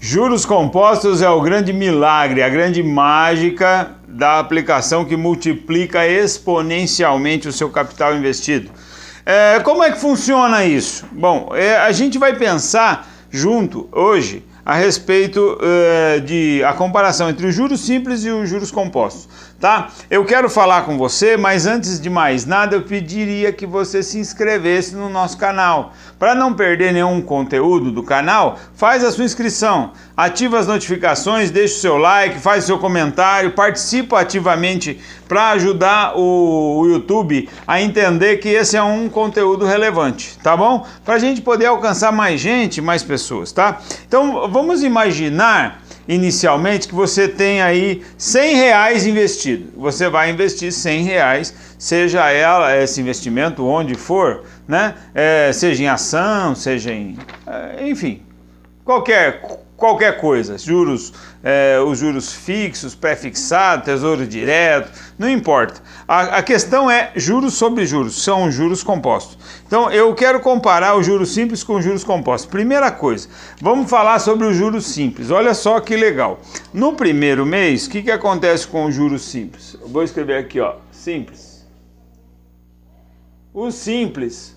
Juros compostos é o grande milagre, a grande mágica da aplicação que multiplica exponencialmente o seu capital investido. Como é que funciona isso? Bom, a gente vai pensar junto hoje a respeito de a comparação entre os juros simples e os juros compostos, tá? Eu quero falar com você, mas antes de mais nada eu pediria que você se inscrevesse no nosso canal. Para não perder nenhum conteúdo do canal, faz a sua inscrição, ativa as notificações, deixa o seu like, faz o seu comentário, participa ativamente para ajudar o YouTube a entender que esse é um conteúdo relevante, tá bom? Para a gente poder alcançar mais gente, mais pessoas, tá? Então vamos imaginar inicialmente que você tem aí R$100 investido. Você vai investir R$100, seja esse investimento onde for, né? Seja em ação, seja em, enfim, qualquer coisa, os juros fixos, pré-fixado, tesouro direto, não importa. A questão é juros sobre juros, são juros compostos. Então eu quero comparar os juros simples com os juros compostos. Primeira coisa, vamos falar sobre os juros simples. Olha só que legal. No primeiro mês, o que acontece com os juros simples? Eu vou escrever aqui, ó, simples. O simples,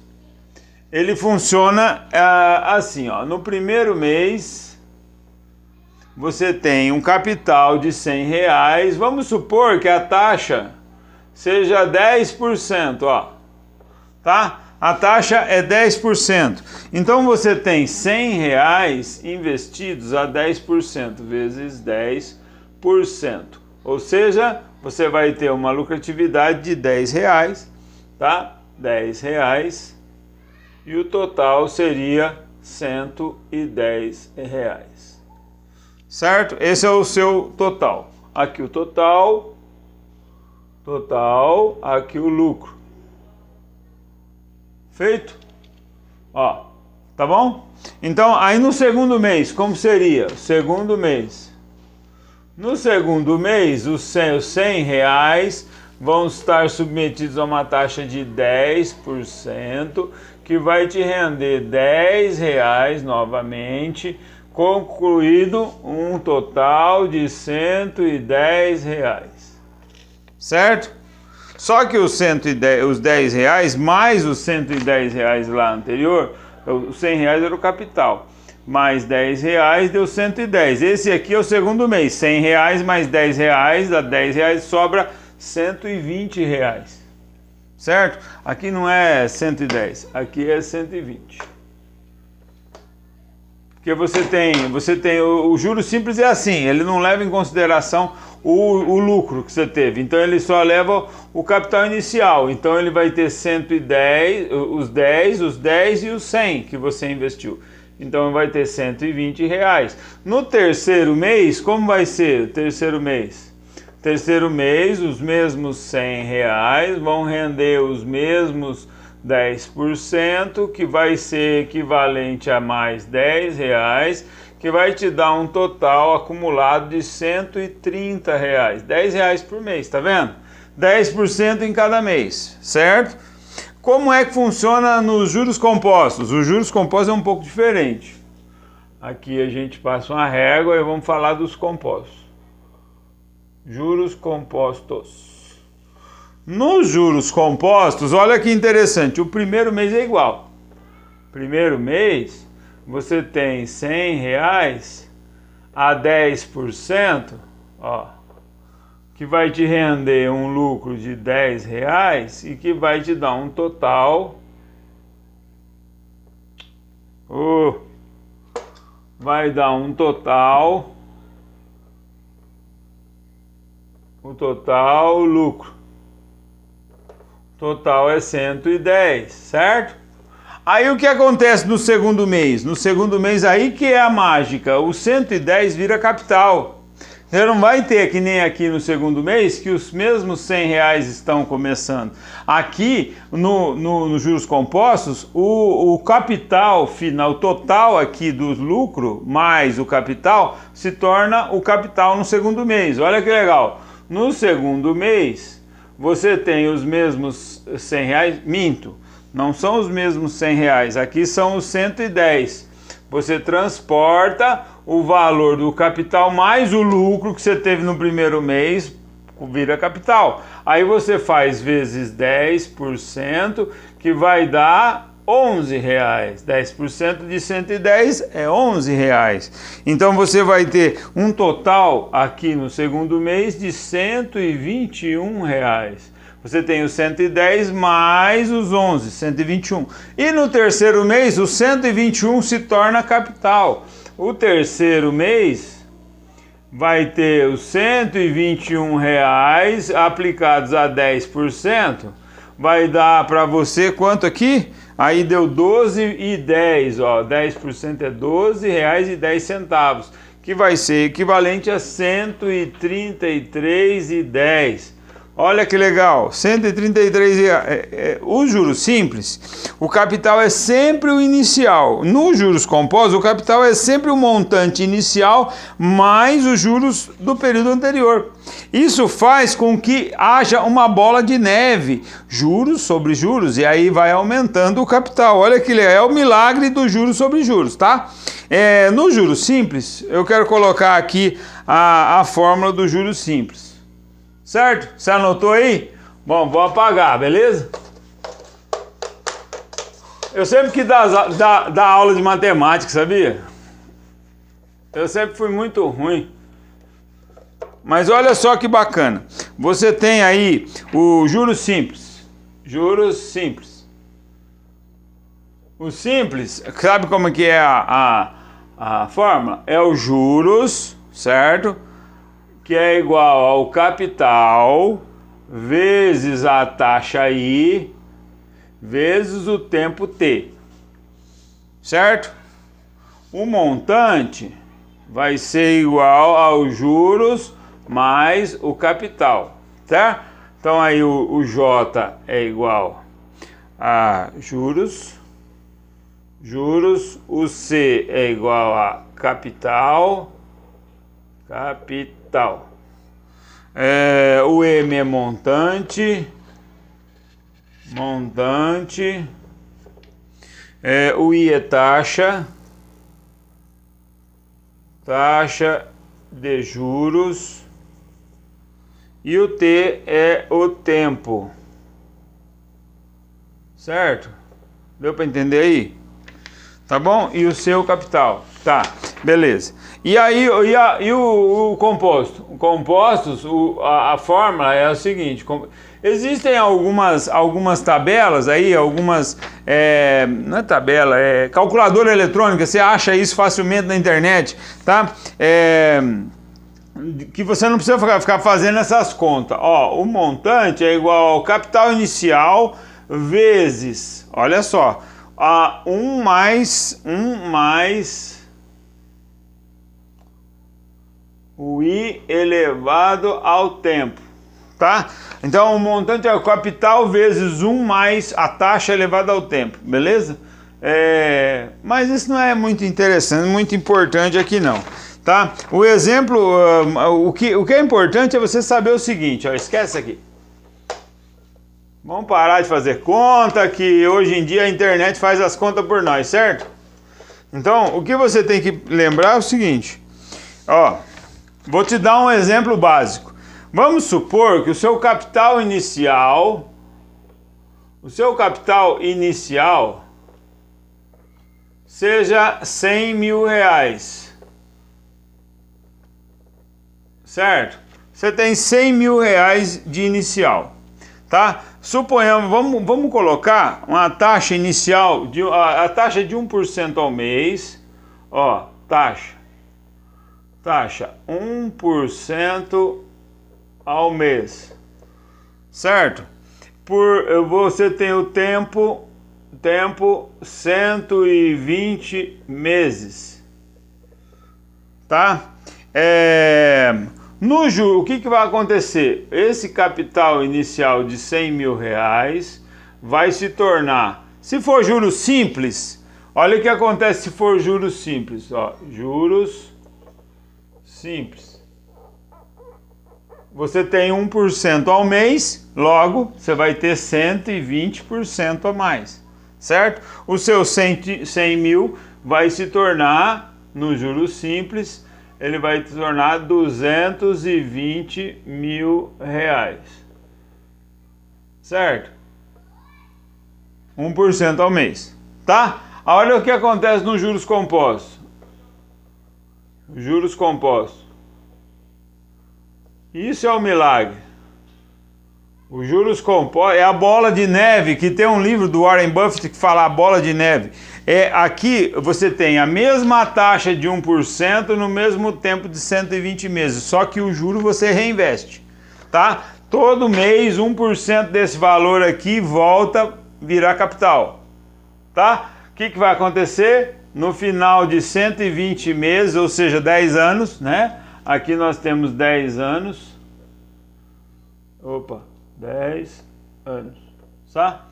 ele funciona assim, ó. No primeiro mês, você tem um capital de R$100. Vamos supor que a taxa seja 10%, ó, tá? A taxa é 10%. Então você tem R$100 investidos a 10% vezes 10%. Ou seja, você vai ter uma lucratividade de R$10, tá? R$10 e o total seria R$110. Certo? Esse é o seu total. Aqui o total, aqui o lucro. Feito? Ó, tá bom? Então, aí no segundo mês, como seria? Segundo mês. No segundo mês, os R$100 vão estar submetidos a uma taxa de 10%, que vai te render R$10 novamente, concluído um total de R$110. Certo? Só que os R$10 mais os R$110 lá anterior, os R$100 era o capital, mais R$10 deu 110. Esse aqui é o segundo mês, R$100 mais R$10, dá R$10, sobra R$120. Certo? Aqui não é 110, aqui é 120. Porque você tem o juro simples é assim, ele não leva em consideração o lucro que você teve, então ele só leva o capital inicial, então ele vai ter 110, os 10 e os 100 que você investiu, então vai ter R$120. No terceiro mês, como vai ser o terceiro mês? Terceiro mês, os mesmos R$100 vão render os mesmos 10%, que vai ser equivalente a mais R$10, que vai te dar um total acumulado de R$130, R$10 por mês, tá vendo? 10% em cada mês, certo? Como é que funciona nos juros compostos? Os juros compostos é um pouco diferente. Aqui a gente passa uma régua e vamos falar dos compostos. Juros compostos. Nos juros compostos, olha que interessante, o primeiro mês é igual. Primeiro mês, você tem R$100 a 10%, ó, que vai te render um lucro de R$10 e que vai te dar um total, vai dar um total, o total lucro. Total é 110, certo? Aí o que acontece no segundo mês? No segundo mês aí que é a mágica, o 110 vira capital. Você não vai ter que nem aqui no segundo mês que os mesmos R$100 estão começando. Aqui nos juros compostos, o capital final, o total aqui do lucro mais o capital se torna o capital no segundo mês. Olha que legal. No segundo mês, você tem os mesmos R$100, minto, não são os mesmos R$100, aqui são os 110. Você transporta o valor do capital mais o lucro que você teve no primeiro mês vira capital. Aí você faz vezes 10%, que vai dar R$11. 10% de 110 é R$11. Então você vai ter um total aqui no segundo mês de R$121. Você tem os 110 mais os 11, 121. E no terceiro mês, o 121 se torna capital. O terceiro mês vai ter os R$121 aplicados a 10%. Vai dar para você quanto aqui? Aí deu 12,10, ó, 10% é R$12,10, que vai ser equivalente a R$133,10. Olha que legal, 133 reais. Os juros simples, o capital é sempre o inicial. Nos juros compostos, o capital é sempre o montante inicial mais os juros do período anterior. Isso faz com que haja uma bola de neve, juros sobre juros, e aí vai aumentando o capital. Olha que legal, é o milagre do juros sobre juros, tá? No juros simples, eu quero colocar aqui a fórmula do juros simples. Certo? Você anotou aí? Bom, vou apagar, beleza? Eu sempre quis dar aula de matemática, sabia? Eu sempre fui muito ruim. Mas olha só que bacana. Você tem aí o juros simples. Juros simples. O simples, sabe como que é a fórmula? É o juros, certo? Que é igual ao capital vezes a taxa I vezes o tempo T, certo? O montante vai ser igual aos juros mais o capital, certo? Então aí o J é igual a juros, o C é igual a capital, o M é montante, o I é taxa de juros, e o T é o tempo, certo? Deu para entender aí? Tá bom? E o seu capital, tá, beleza. E aí o composto? O compostos, a fórmula é o seguinte: existem algumas tabelas aí, não é tabela, é calculadora eletrônica, você acha isso facilmente na internet, tá? Que você não precisa ficar fazendo essas contas. Ó, o montante é igual ao capital inicial vezes, olha só, 1 mais o I elevado ao tempo, tá? Então o montante é o capital vezes 1 mais a taxa elevada ao tempo, beleza? Mas isso não é muito interessante, muito importante aqui não, tá? O exemplo, o que é importante é você saber o seguinte, ó, esquece aqui. Vamos parar de fazer conta, que hoje em dia a internet faz as contas por nós, certo? Então, o que você tem que lembrar é o seguinte, ó, vou te dar um exemplo básico. Vamos supor que o seu capital inicial seja R$100.000, certo? Você tem R$100.000 de inicial, tá? Suponhamos, vamos colocar uma taxa inicial, a taxa de 1% ao mês, ó, taxa 1% ao mês, certo? Você tem o tempo 120 meses, tá? No juro, o que vai acontecer? Esse capital inicial de R$100.000 vai se tornar, se for juros simples, olha o que acontece se for juros simples, ó, juros simples. Você tem 1% ao mês, logo você vai ter 120% a mais, certo? O seu 100 mil vai se tornar no juros simples, ele vai te tornar R$220 mil. Certo? 1% ao mês. Tá? Olha o que acontece nos juros compostos. Juros compostos. Isso é um milagre. Os juros compostos é a bola de neve, que tem um livro do Warren Buffett que fala a bola de neve. Aqui você tem a mesma taxa de 1% no mesmo tempo de 120 meses, só que o juro você reinveste, tá? Todo mês 1% desse valor aqui volta a virar capital, tá? O que vai acontecer? No final de 120 meses, ou seja, 10 anos, né? Aqui nós temos 10 anos. Opa, 10 anos, tá?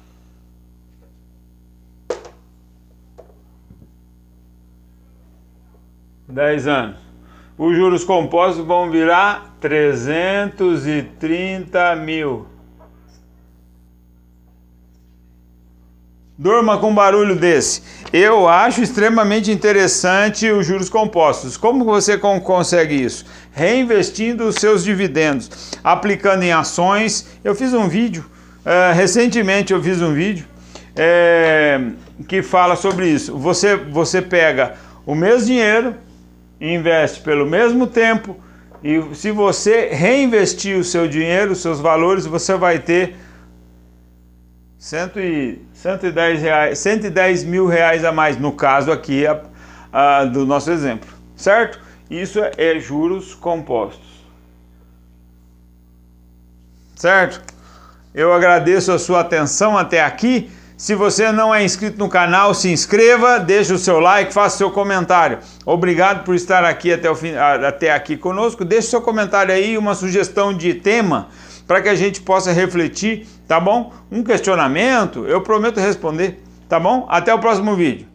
Os juros compostos vão virar 330 mil. Durma com um barulho desse. Eu acho extremamente interessante os juros compostos. Como você consegue isso? Reinvestindo os seus dividendos, aplicando em ações. Eu fiz um vídeo, recentemente eu fiz um vídeo que fala sobre isso. Você pega o mesmo dinheiro, investe pelo mesmo tempo, e se você reinvestir o seu dinheiro, os seus valores, você vai ter 110 mil reais a mais, no caso aqui do nosso exemplo, certo? Isso é juros compostos, certo? Eu agradeço a sua atenção até aqui. Se você não é inscrito no canal, se inscreva, deixe o seu like, faça o seu comentário. Obrigado por estar aqui até aqui conosco. Deixe seu comentário aí, uma sugestão de tema para que a gente possa refletir, tá bom? Um questionamento, eu prometo responder, tá bom? Até o próximo vídeo.